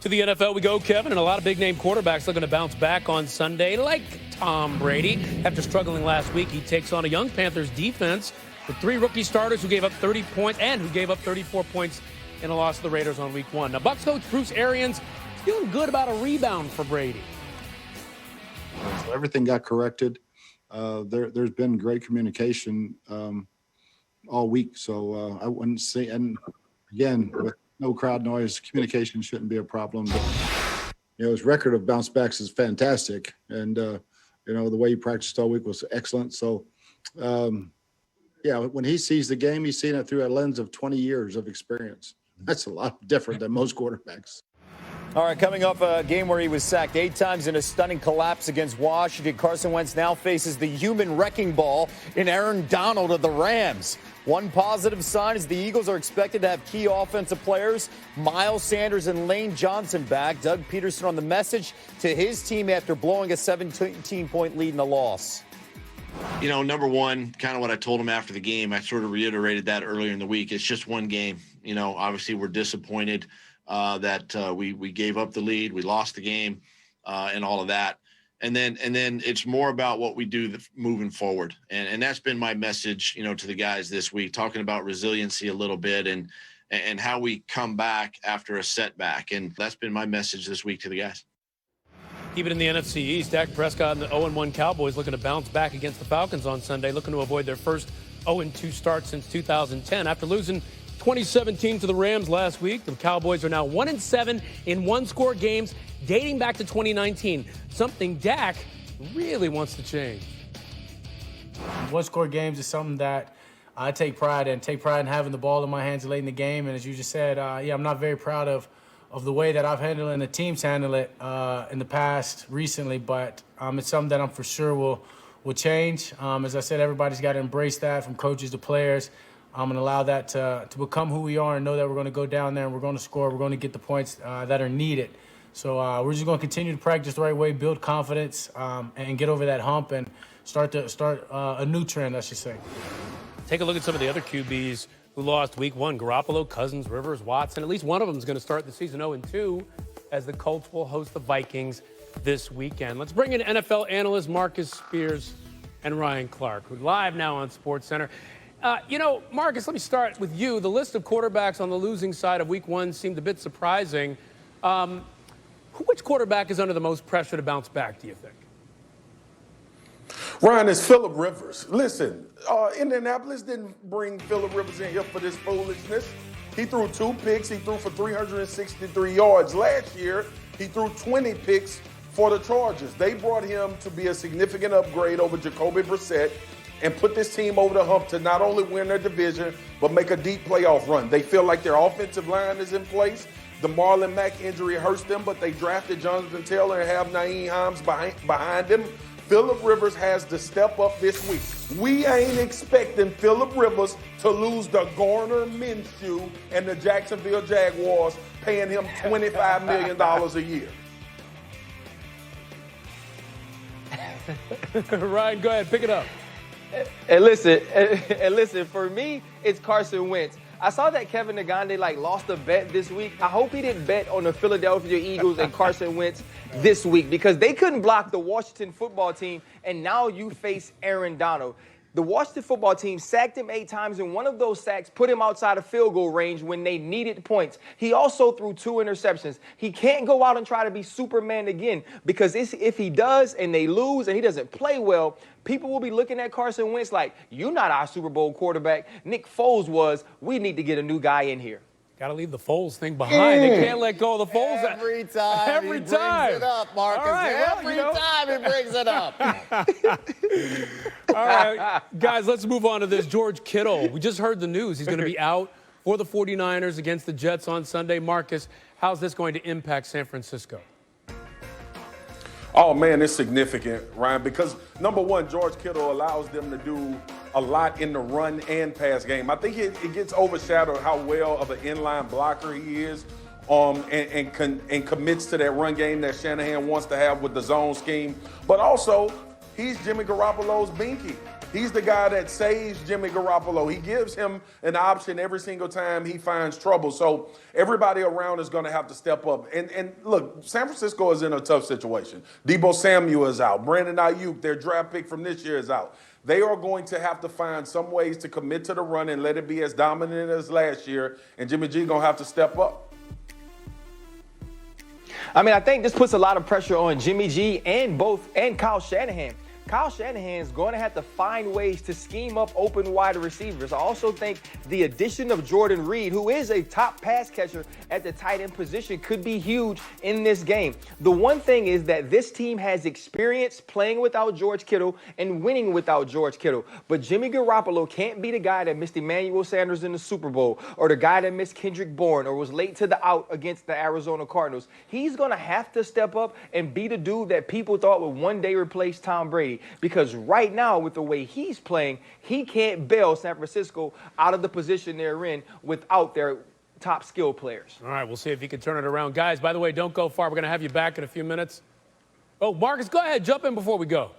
To the NFL we go, Kevin, and a lot of big-name quarterbacks looking to bounce back on Sunday, like Tom Brady. After struggling last week, he takes on a young Panthers defense with 3 rookie starters who gave up 30 points and who gave up 34 points in a loss to the Raiders on Week 1. Now, Bucs coach Bruce Arians feeling good about a rebound for Brady. So everything got corrected. There's been great communication all week, so I wouldn't say. And again, with no crowd noise, communication shouldn't be a problem. But, his record of bounce backs is fantastic, and the way he practiced all week was excellent. So, when he sees the game, he's seeing it through a lens of 20 years of experience. That's a lot different than most quarterbacks. All right, coming off a game where he was sacked 8 times in a stunning collapse against Washington, Carson Wentz now faces the human wrecking ball in Aaron Donald of the Rams. One positive sign is the Eagles are expected to have key offensive players, Miles Sanders and Lane Johnson back. Doug Peterson on the message to his team after blowing a 17-point lead in the loss. Number one, kind of what I told him after the game, I sort of reiterated that earlier in the week. It's just one game. Obviously we're disappointed that we gave up the lead, we lost the game, and all of that. And then it's more about what we do moving forward. And that's been my message, to the guys this week, talking about resiliency a little bit and how we come back after a setback. And that's been my message this week to the guys. Keep it in the NFC East. Dak Prescott and the 0-1 Cowboys looking to bounce back against the Falcons on Sunday, looking to avoid their first 0-2 start since 2010. After losing 2017 to the Rams last week, the Cowboys are now 1-7 in one-score games dating back to 2019, something Dak really wants to change. One-score games is something that I take pride in having the ball in my hands late in the game. And as you just said, I'm not very proud of the way that I've handled it and the teams handle it in the past recently, but it's something that I'm for sure will change. As I said, everybody's got to embrace that, from coaches to players, and allow that to become who we are and know that we're going to go down there and we're going to score, we're going to get the points that are needed. So we're just going to continue to practice the right way, build confidence, and get over that hump and start a new trend, I should say. Take a look at some of the other QBs who lost Week 1. Garoppolo, Cousins, Rivers, Watson. At least one of them is going to start the season 0-2 as the Colts will host the Vikings this weekend. Let's bring in NFL analysts Marcus Spears and Ryan Clark, who are live now on SportsCenter. Marcus, let me start with you. The list of quarterbacks on the losing side of Week 1 seemed a bit surprising. Which quarterback is under the most pressure to bounce back, do you think? Ryan, it's Phillip Rivers. Listen, Indianapolis didn't bring Phillip Rivers in here for this foolishness. He threw 2 picks. He threw for 363 yards. Last year, he threw 20 picks for the Chargers. They brought him to be a significant upgrade over Jacoby Brissett and put this team over the hump to not only win their division, but make a deep playoff run. They feel like their offensive line is in place. The Marlon Mack injury hurts them, but they drafted Jonathan Taylor and have Nyheim Hines behind him. Phillip Rivers has to step up this week. We ain't expecting Phillip Rivers to lose to Garner Minshew and the Jacksonville Jaguars, paying him $25 million a year. Ryan, go ahead, pick it up. And listen, for me, it's Carson Wentz. I saw that Kevin Nagande lost a bet this week. I hope he didn't bet on the Philadelphia Eagles and Carson Wentz this week, because they couldn't block the Washington football team, and now you face Aaron Donald. The Washington football team sacked him 8 times, and one of those sacks put him outside of field goal range when they needed points. He also threw 2 interceptions. He can't go out and try to be Superman again, because if he does and they lose and he doesn't play well, people will be looking at Carson Wentz like, you're not our Super Bowl quarterback. Nick Foles was. We need to get a new guy in here. Got to leave the Foles thing behind. They can't let go of the Foles. Every time he brings it up, Marcus. All right, Every time he brings it up. All right, guys, let's move on to this. George Kittle. We just heard the news. He's going to be out for the 49ers against the Jets on Sunday. Marcus, how's this going to impact San Francisco? Oh, man, it's significant, Ryan, because, number one, George Kittle allows them to do a lot in the run and pass game. I think it gets overshadowed how well of an inline blocker he is and commits to that run game that Shanahan wants to have with the zone scheme. But also, he's Jimmy Garoppolo's binky. He's the guy that saves Jimmy Garoppolo. He gives him an option every single time he finds trouble. So everybody around is going to have to step up. And look, San Francisco is in a tough situation. Deebo Samuel is out. Brandon Ayuk, their draft pick from this year, is out. They are going to have to find some ways to commit to the run and let it be as dominant as last year. And Jimmy G going to have to step up. I mean, I think this puts a lot of pressure on Jimmy G and Kyle Shanahan. Kyle Shanahan is going to have to find ways to scheme up open wide receivers. I also think the addition of Jordan Reed, who is a top pass catcher at the tight end position, could be huge in this game. The one thing is that this team has experience playing without George Kittle and winning without George Kittle. But Jimmy Garoppolo can't be the guy that missed Emmanuel Sanders in the Super Bowl, or the guy that missed Kendrick Bourne, or was late to the out against the Arizona Cardinals. He's going to have to step up and be the dude that people thought would one day replace Tom Brady. Because right now, with the way he's playing, he can't bail San Francisco out of the position they're in without their top skill players. All right, we'll see if he can turn it around. Guys, by the way, don't go far. We're going to have you back in a few minutes. Oh, Marcus, go ahead. Jump in before we go.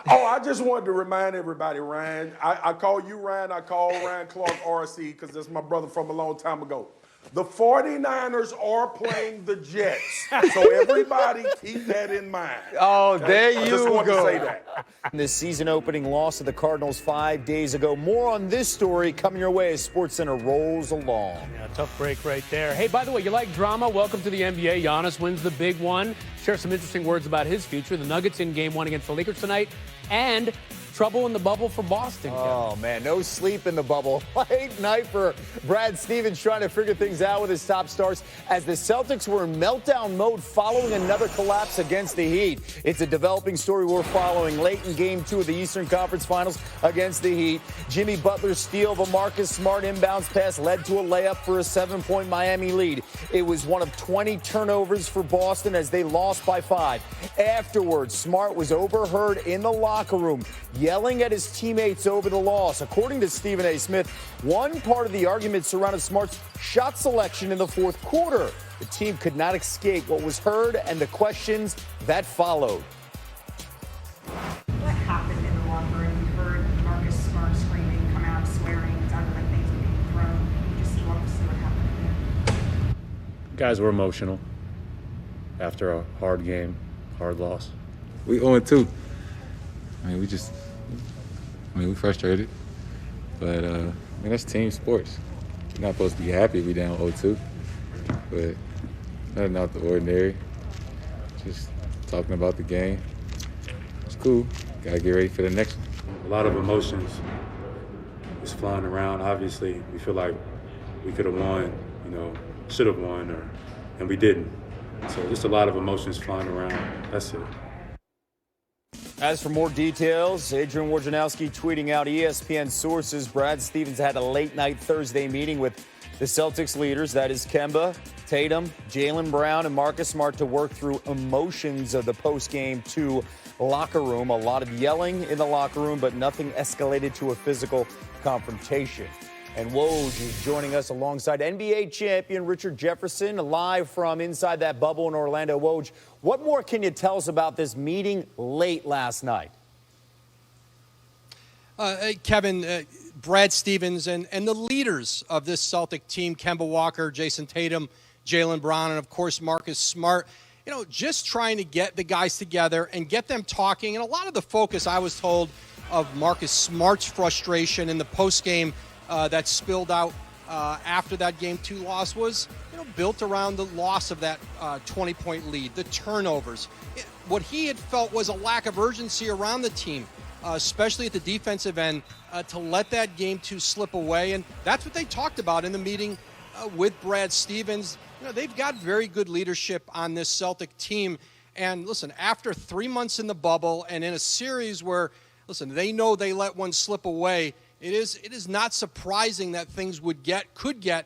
Oh, I just wanted to remind everybody, Ryan. I call you Ryan. I call Ryan Clark RC because that's my brother from a long time ago. The 49ers are playing the Jets. So everybody keep that in mind. Oh, there I you just wanted go. to say that. This season opening loss to the Cardinals 5 days ago. More on this story coming your way as SportsCenter rolls along. Yeah, tough break right there. Hey, by the way, you like drama? Welcome to the NBA. Giannis wins the big one. Share some interesting words about his future. The Nuggets in Game 1 against the Lakers tonight. And trouble in the bubble for Boston. Oh, man, no sleep in the bubble. Late night for Brad Stevens trying to figure things out with his top stars as the Celtics were in meltdown mode following another collapse against the Heat. It's a developing story we're following late in Game 2 of the Eastern Conference Finals against the Heat. Jimmy Butler's steal of a Marcus Smart inbounds pass led to a layup for a 7-point Miami lead. It was one of 20 turnovers for Boston as they lost by 5. Afterwards, Smart was overheard in the locker room yelling at his teammates over the loss. According to Stephen A. Smith, one part of the argument surrounded Smart's shot selection in the fourth quarter. The team could not escape what was heard and the questions that followed. What happened in the locker room? We heard Marcus Smart screaming, come out, swearing. It sounded like things were being thrown. Can you just walk us through what happened there? Guys were emotional after a hard game, hard loss. We 0-2. We frustrated. But, that's team sports. You're not supposed to be happy we down 0-2. But nothing out the ordinary. Just talking about the game. It's cool. Got to get ready for the next one. A lot of emotions is flying around. Obviously, we feel like we could have won, should have won, and we didn't. So just a lot of emotions flying around. That's it. As for more details, Adrian Wojnarowski tweeting out ESPN sources. Brad Stevens had a late-night Thursday meeting with the Celtics leaders, that is Kemba, Tatum, Jaylen Brown, and Marcus Smart, to work through emotions of the post-game 2 locker room. A lot of yelling in the locker room, but nothing escalated to a physical confrontation. And Woj is joining us alongside NBA champion Richard Jefferson, live from inside that bubble in Orlando. Woj, what more can you tell us about this meeting late last night? Kevin, Brad Stevens and the leaders of this Celtic team, Kemba Walker, Jason Tatum, Jaylen Brown, and, of course, Marcus Smart, just trying to get the guys together and get them talking. And a lot of the focus, I was told, of Marcus Smart's frustration in the postgame that spilled out after that Game 2 loss was, built around the loss of that 20-point lead, the turnovers. What he had felt was a lack of urgency around the team, especially at the defensive end, to let that Game 2 slip away. And that's what they talked about in the meeting with Brad Stevens. They've got very good leadership on this Celtic team. And listen, after 3 months in the bubble and in a series where, they know they let one slip away, it is not surprising that things could get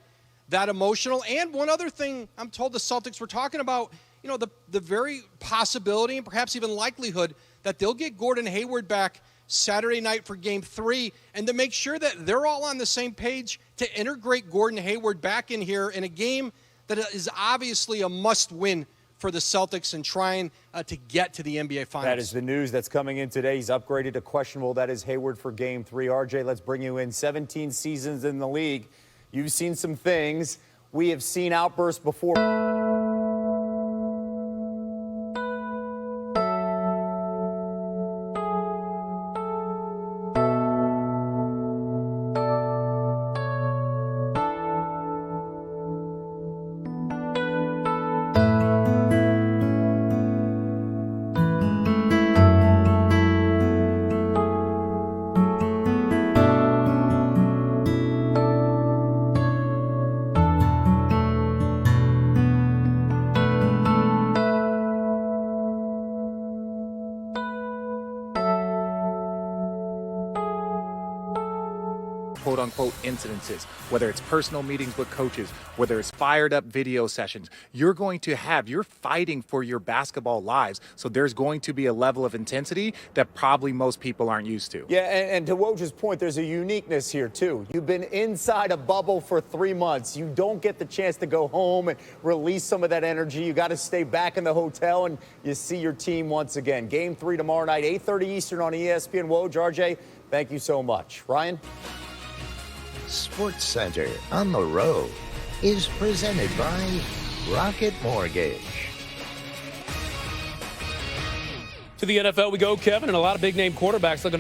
that emotional. And one other thing I'm told the Celtics were talking about, the very possibility and perhaps even likelihood that they'll get Gordon Hayward back Saturday night for Game 3, and to make sure that they're all on the same page to integrate Gordon Hayward back in here in a game that is obviously a must-win for the Celtics and trying to get to the NBA Finals. That is the news that's coming in today. He's upgraded to questionable. That is Hayward for Game 3. RJ, let's bring you in. 17 seasons in the league. You've seen some things. We have seen outbursts before. quote-unquote incidences, whether it's personal meetings with coaches, whether it's fired up video sessions, you're fighting for your basketball lives. So there's going to be a level of intensity that probably most people aren't used to. Yeah, and to Woj's point, there's a uniqueness here, too. You've been inside a bubble for 3 months. You don't get the chance to go home and release some of that energy. You got to stay back in the hotel, and you see your team once again. Game 3 tomorrow night, 8:30 Eastern on ESPN. Woj, RJ, thank you so much. Ryan? Sports Center on the road is presented by Rocket Mortgage. To the NFL we go, Kevin, and a lot of big-name quarterbacks looking